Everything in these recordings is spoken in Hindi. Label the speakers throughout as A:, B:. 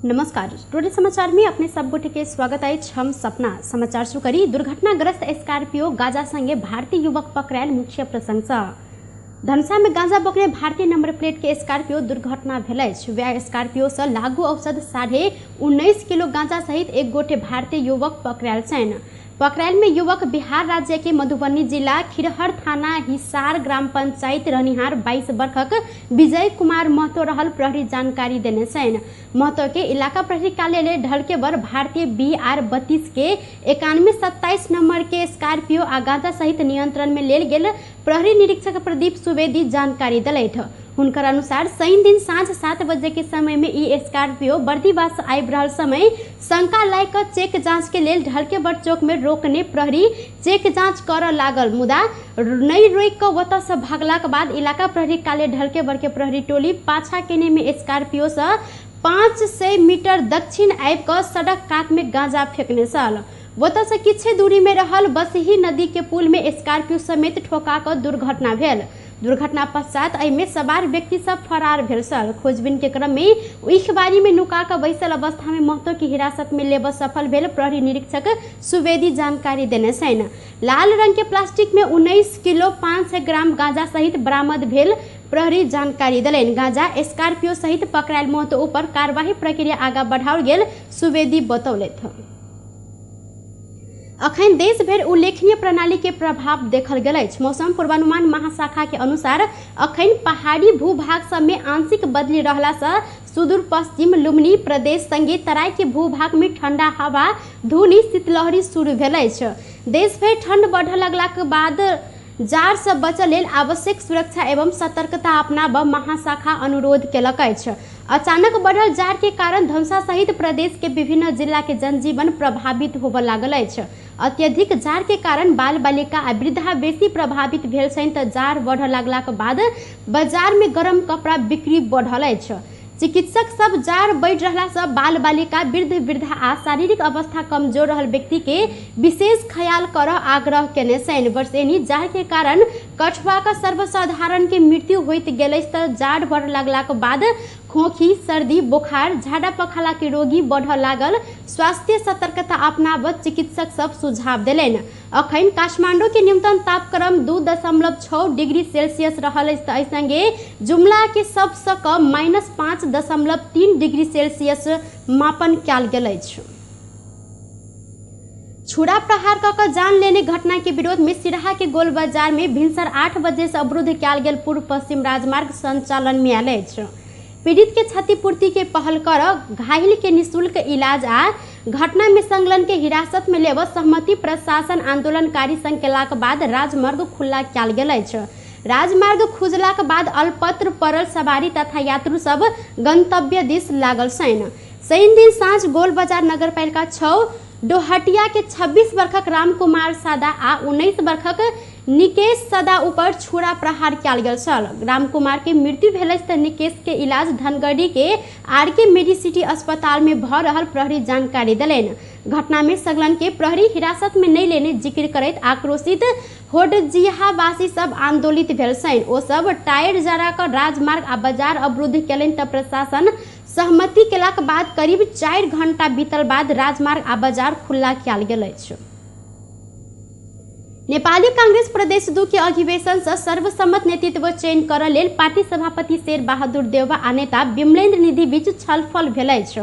A: नमस्कार, टुडे समाचार में अपने सब गोटे के स्वागत है। हम सपना समाचार शुरू करी। दुर्घटनाग्रस्त स्कॉर्पियो गांजा संगे भारतीय युवक पकड़ायल मुख्य प्रशंसा। धनुषा में गांजा बोकने भारतीय नंबर प्लेट के स्कॉर्पियो दुर्घटना भेल। स्कॉर्पियो से लागू औसत 19.5 किलो गांजा सहित एक गोटे भारतीय युवक पकड़ायल छन्। पकड़ायल में युवक बिहार राज्य के मधुबनी जिला खिरहर थाना हिसार ग्राम पंचायत रहनिहार 22 वर्षक विजय कुमार महतो रहल प्रहरी जानकारी देने छन्। महतो के इलाका प्रहरी कार्यालय ढलकेबर भारतीय BR 32 के 9127 नंबर के स्कॉर्पियो आ गांजा सहित नियंत्रण में लेल गेल प्रहरी निरीक्षक प्रदीप सुवेदी जानकारी दिलैथ। हुनकर अनुसार शनि दिन साँझ 7 बजे के समय में ई स्कॉर्पियो बर्दीवास आबि रहल समय शंका लायक चेक जांच के लेल ढलकेबर चौक में रोकने प्रहरी चेक जांच कर लागल, मुदा नहीं रोक कर ओतऽ से भागलाक बाद इलाका प्रहरी कार्यालय ढलकेबर के प्रहरी टोली पाछा केने में स्कॉर्पियो से 500 मीटर दक्षिण आबि कर सड़क कात में गांजा फेंकने छल। ओतऽ से किछु दूरी में रहल बसही नदी के पुल में स्कॉर्पियो समेत ठोका कर दुर्घटना भेल। दुर्घटना पश्चात एहिमे सवार व्यक्ति सब फरार भेल छल। खोजबीन के क्रम में इखबारी में नुका कर बैसल अवस्था में महतो की हिरासत में लेब सफल भेल प्रहरी निरीक्षक सुवेदी जानकारी देने छन्। लाल रंग के प्लास्टिक में 19 किलो 500 ग्राम गांजा सहित बरामद भेल प्रहरी जानकारी दिलैन। गांजा स्कॉर्पियो सहित पकड़ायल महतो ऊपर कार्यवाही प्रक्रिया आगा बढ़ाओल गेल सुवेदी बतौलथि। अखन देश भर उल्लेखनीय प्रणाली के प्रभाव देखल गेल अछि। मौसम पूर्वानुमान महाशाखा के अनुसार अखन पहाड़ी भूभाग सब में आंशिक बदली रहला से सुदूर पश्चिम लुम्बिनी प्रदेश संगे तराई के भूभाग में ठंडा हवा धूली शीतलहरी शुरू भेल अछि। देश भर ठंड बढ़ लगला के बाद जाड़ से बचल लेल आवश्यक सुरक्षा एवं सतर्कता अपनाब महाशाखा अनुरोध केलक अछि। अचानक बढ़ल जाड़ के कारण धनुषा सहित प्रदेश के विभिन्न जिला के जनजीवन प्रभावित होबय लागल अछि। अत्यधिक जाड़ के कारण बाल बालिका आ वृद्धा बेसी प्रभावित भेल छनि तऽ जाड़ बढ़ लागला के बाद बाजार में गरम कपड़ा बिक्री बढ़ल अछि। चिकित्सक सब जाड़ बढ़ रहला से बाल बालिका वृद्ध वृद्धा आ शारीरिक अवस्था कमजोर रहल व्यक्ति के विशेष ख्याल कर आग्रह केने छनि। वर्षेनी जाड़ के कारण कछुआ का सर्वसाधारण के मृत्यु होइत गेल तऽ जाड़ बढ़ लगला के बाद खोखी सर्दी बुखार झाड़ा पखाला के रोगी बढ़ लागल। स्वास्थ्य सतर्कता अपनाबत चिकित्सक सब सुझाव दिलेन। अखन काठमांडू के न्यूनतम तापक्रम 2.6 डिग्री सेल्सियस रहल अछि। संगे जुमला के सबसे कम -5.3 डिग्री सेल्सियस मापन कयल गेल अछि। छुरा प्रहार कर जान लेने घटना के विरोध में सिराहा के गोल बाजार में भिनसर 8 बजे से अवरुद्ध कयल गेल पूर्व पश्चिम राजमार्ग संचालन में आयल अछि। पीड़ित के क्षतिपूर्ति के पहल कर घायल के निःशुल्क इलाज आ घटना में संलग्न के हिरासत में लेब सहमति प्रशासन आंदोलनकारी संग केलाक बाद राजमार्ग खुला कयल गेल अछि। राजमार्ग खुजला के बाद अल्पत्र पड़ल सवारी तथा यात्रु सब गंतव्य दिस लागल छनि। शनि दिन साँझ गोल बाजार नगरपालिका 6 डोहटिया के 26 वर्षक राम कुमार सादा आ 19 वर्षक निकेश सदा ऊपर छुरा प्रहार कयल गेल छल। राम कुमार के मृत्यु भेल तऽ निकेश के इलाज धनगढ़ी के RK मेडिसिटी अस्पताल में भ रहल प्रहरी जानकारी दिलेन। घटना में संलग्न के प्रहरी हिरासत में नहीं लेने जिक्र करैत आक्रोशित होडजिहा वासी सब आंदोलित भेल छनि। ओ सब टायर जरा कर राजमार्ग आ बाजार अवरुद्ध केलनि तऽ प्रशासन सहमति केलाक बाद करीब 4 घंटा बीतल बाद राजमार्ग आ बाजार खुला कयल गेल अछि। नेपाली कांग्रेस प्रदेश 2 के अधिवेशन से सर्वसम्मत नेतृत्व चयन करऽ लेल पार्टी सभापति शेर बहादुर देउवा आ नेता विमलेन्द्र निधि बीच छलफल भेल अछि।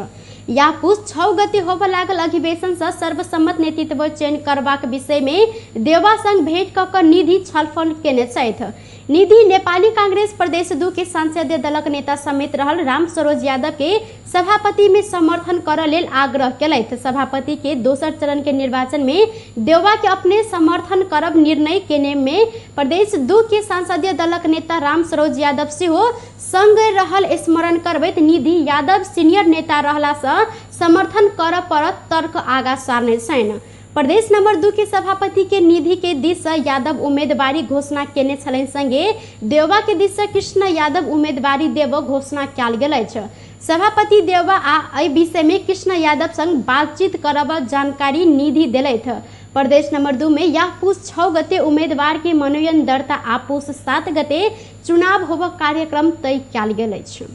A: या पुस 6 गते होबय लागल अधिवेशन से सर्वसम्मत नेतृत्व चयन करबाक विषय में देउवा संग भेंट कऽ कऽ निधि छलफल केने छथि। निधि नेपाली कांग्रेस प्रदेश 2 के संसदीय दलक नेता समेत रहल राम सरोज यादव के सभापति में समर्थन करऽ लेल आग्रह केलथि। सभापति के दोसर चरण के निर्वाचन में देउवा के अपने समर्थन करब निर्णय केने में प्रदेश 2 के संसदीय दलक नेता राम सरोज यादव सेहो संग रहल स्मरण करबैत निधि यादव सीनियर नेता रहला से समर्थन करऽ पड़त तर्क आगा सारने छनि। प्रदेश नंबर 2 के सभापति के निधि के दिस से यादव उम्मीदवारी घोषणा केने छलनि, संगे देउवा के दिस से कृष्ण यादव उम्मीदवारी देब घोषणा कयल गेल अछि। सभापति देउवा आ एहि विषय में कृष्ण यादव संग बातचीत करब जानकारी निधि देलथि। प्रदेश नंबर 2 में यह पुस 6 गते उम्मीदवार के मनोनयन दर्ता आ पुस 7 गते चुनाव होबक कार्यक्रम तय कयल गेल अछि।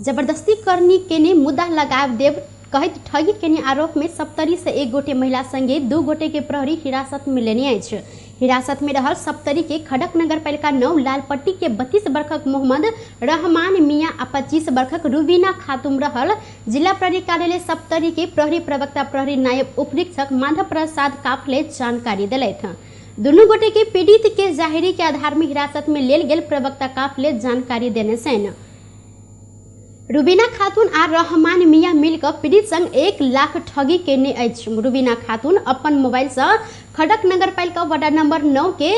A: जबरदस्ती करनी केने मुद्दा लगाव देव कहैत ठगी केने आरोप में 70 से 1 गोटे महिला संगे 2 गोटे के प्रहरी हिरासत में लेने अछि। हिरासत में रहल सप्तरी के खड़क नगरपालिका 9 लालपट्टी के 32 वर्षक मोहम्मद रहमान मियां आ 25 वर्षक रुबीना खातून रहल। जिला प्रहरी कार्यालय सप्तरी के प्रहरी प्रवक्ता प्रहरी नायब उपरीक्षक माधव प्रसाद काफले जानकारी दिलैथ। दुनू गोटे के पीड़ित के जाहिरी के आधार में हिरासत में लेल गेल प्रवक्ता काफले जानकारी देने छन्। रुबीना खातून आ रहमान मियां मिलकर पीड़ित संग 1 लाख ठगी केने अछि। रुबीना खातून अपन मोबाइल से खड़क नगरपालिका वार्ड नंबर 9 के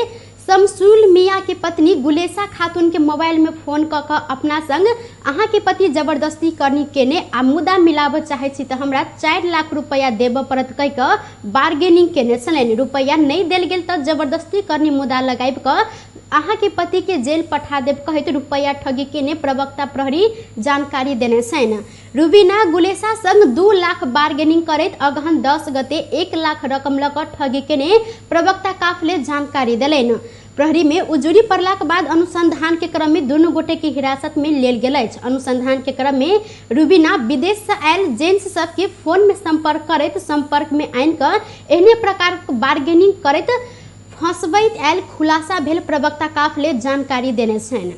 A: शमसुल मियां के पत्नी गुलेसा खातून के मोबाइल में फोन क के अपना संग अहाँ के पति जबरदस्ती करनी केने आ मुद्दा मिलाब चाहे छी त हमरा 4 लाख रुपया देब पड़त कह के बार्गेनिंग केने छलनि। रुपया नहीं देल गेल त जबरदस्ती करनी मुद्दा लगाइब क अहाँ के पति के जेल पठा देब कहैत रुपया ठगी केने प्रवक्ता प्रहरी जानकारी देने छन्। रुबीना गुलेसा संग 2 लाख बार्गेनिंग करैत अगहन 10 गते 1 लाख रकम लक ठगी केने प्रवक्ता काफले जानकारी देलनि। प्रहरी में उजुरी पड़लाक बाद अनुसंधान के क्रम में दुनू गोटे के हिरासत में लेल गेल अछि। अनुसंधान के क्रम में रुबीना विदेश से आयल जेंट्स सब के फोन में संपर्क में आनि क एहने प्रकार बार्गेनिंग करैत फंसबैत आयल खुलासा भेल प्रवक्ता काफले जानकारी देने छन्।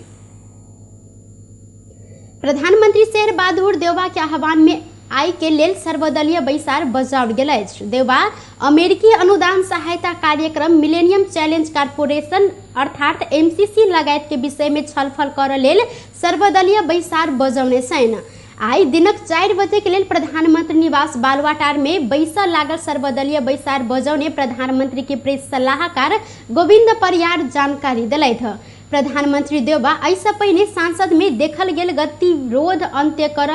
A: प्रधानमंत्री शेर बहादुर देउबा के आह्वान में आय के लेल सर्वदलीय बैसार बजाओल गेल अछि। देउबा अमेरिकी अनुदान सहायता कार्यक्रम मिलेनियम चैलेंज कॉर्पोरेशन अर्थात MCC लगायत के विषय में छलफल करय लेल सर्वदलीय बैसार बजौने छन्। आई दिनक 4 बजे के लेल प्रधानमंत्री निवास बालुवाटार में बैसा लागल सर्वदलीय बैसार बजौने प्रधानमंत्री के प्रेस सलाहकार गोविंद परियार जानकारी दिलैथ। प्रधानमंत्री देउबा ऐसा पहले सांसद में देखल गेल गतिरोध अंत्य कर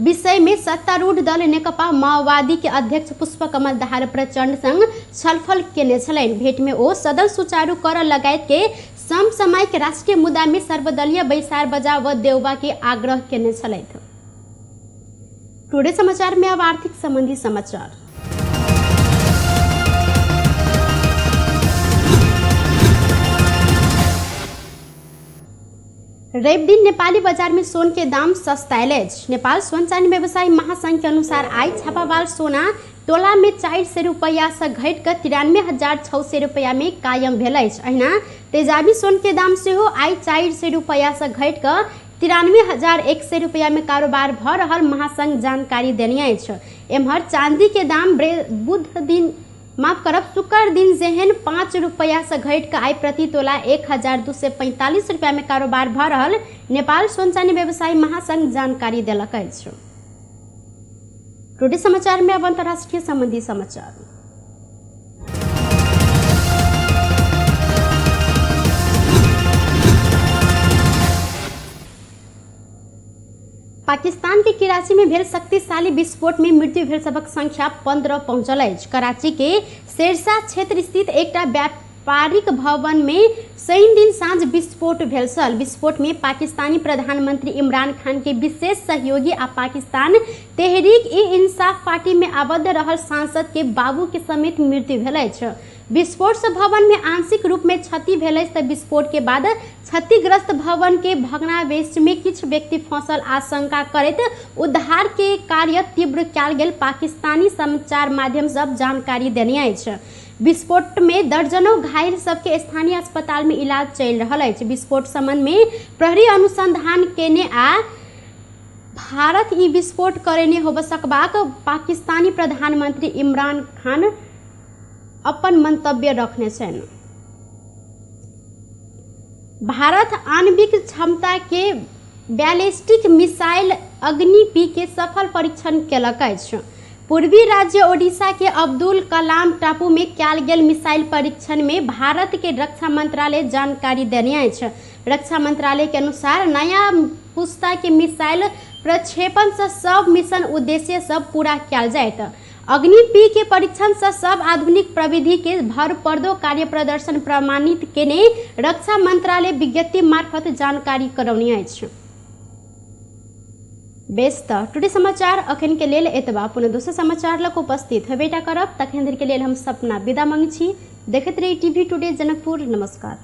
A: विषय में सत्तारूढ़ दल नेकपा माओवादी के अध्यक्ष पुष्पकमल दाहाल प्रचंड संग छलफल केने छलनि। भेंट में ओ सदन सुचारू कर लगायत के समसामयिक राष्ट्रीय मुद्दा में सर्वदलीय बैसार बजाव देउबा के आग्रह केने छलथि। टुडे समाचार में अब आर्थिक संबंधी समाचार। रवि दिन नेपाली बाजार में सोन के दाम सस्तायल अछि। नेपाल सोन चांदी व्यवसायी महासंघ के अनुसार आई छापावार सोना तोला में 400 रुपया से घट कर 93,600 रुपया में कायम भेल अछि। अहिना तेजाबी सोन के दाम सेहो आई 400 रुपया से घट कर 93,100 रुपया में कारोबार भ रहल महासंघ जानकारी देने अछि। एम्हर चांदी के दाम शुक्र दिन जेहन 5 रुपया से घट के आई प्रति तोला 1,245 रुपया में कारोबार भ रहल नेपाल सोन चांदी व्यवसायी महासंघ जानकारी देलक अछि। टुडे समाचार में अब अंतर्राष्ट्रीय संबंधी समाचार। पाकिस्तान के कराची में भेल शक्तिशाली विस्फोट में मृत्यु भेल सबक संख्या 15 पहुंचल अछि। कराची के शेरशाह क्षेत्र स्थित एकटा व्यापारिक भवन में शनि दिन साँझ विस्फोट भेल छल। विस्फोट में पाकिस्तानी प्रधानमंत्री इमरान खान के विशेष सहयोगी आ पाकिस्तान तेहरीक-ई-इंसाफ पार्टी में आबद्ध रहल सांसद के बाबू के समेत मृत्यु भेल अछि। विस्फोट से भवन में आंशिक रूप में क्षति भेल अछि। विस्फोट के बाद क्षतिग्रस्त भवन के भग्नावशेष में किछु व्यक्ति फंसल आशंका करैत उद्धार के कार्य तीव्र कयल गेल पाकिस्तानी समाचार माध्यम सब जानकारी देने अछि। विस्फोट में दर्जनों घायल सबके स्थानीय अस्पताल में इलाज चलि रहल अछि। विस्फोट संबंध में प्रहरी अनुसंधान केने आ भारत ई विस्फोट करेने होब सकबाक पाकिस्तानी प्रधानमंत्री इमरान खान अपन मंतव्य रखने छन्। भारत आणविक क्षमता के बैलिस्टिक मिसाइल अग्नि-P के सफल परीक्षण केलक अछि। पूर्वी राज्य ओडिशा के अब्दुल कलाम टापू में कयल गेल मिसाइल परीक्षण में भारत के रक्षा मंत्रालय जानकारी देने अछि। रक्षा मंत्रालय के अनुसार नया पुस्ता के मिसाइल प्रक्षेपण से सब मिशन उद्देश्य सब पूरा कयल जायत। अग्नि-P के परीक्षण से सब आधुनिक प्रविधि के भरपर्दो कार्य प्रदर्शन प्रमाणित केने रक्षा मंत्रालय विज्ञप्ति मार्फत जानकारी करौने अछि। बेस त टुडे समाचार अखन के लेल एतबा। पुनः दोसर समाचार लक उपस्थित हेबेटा करब। तखन धरि के लेल हम सपना विदा मांगै छी। देखैत रही टीवी टुडे जनकपुर। नमस्कार।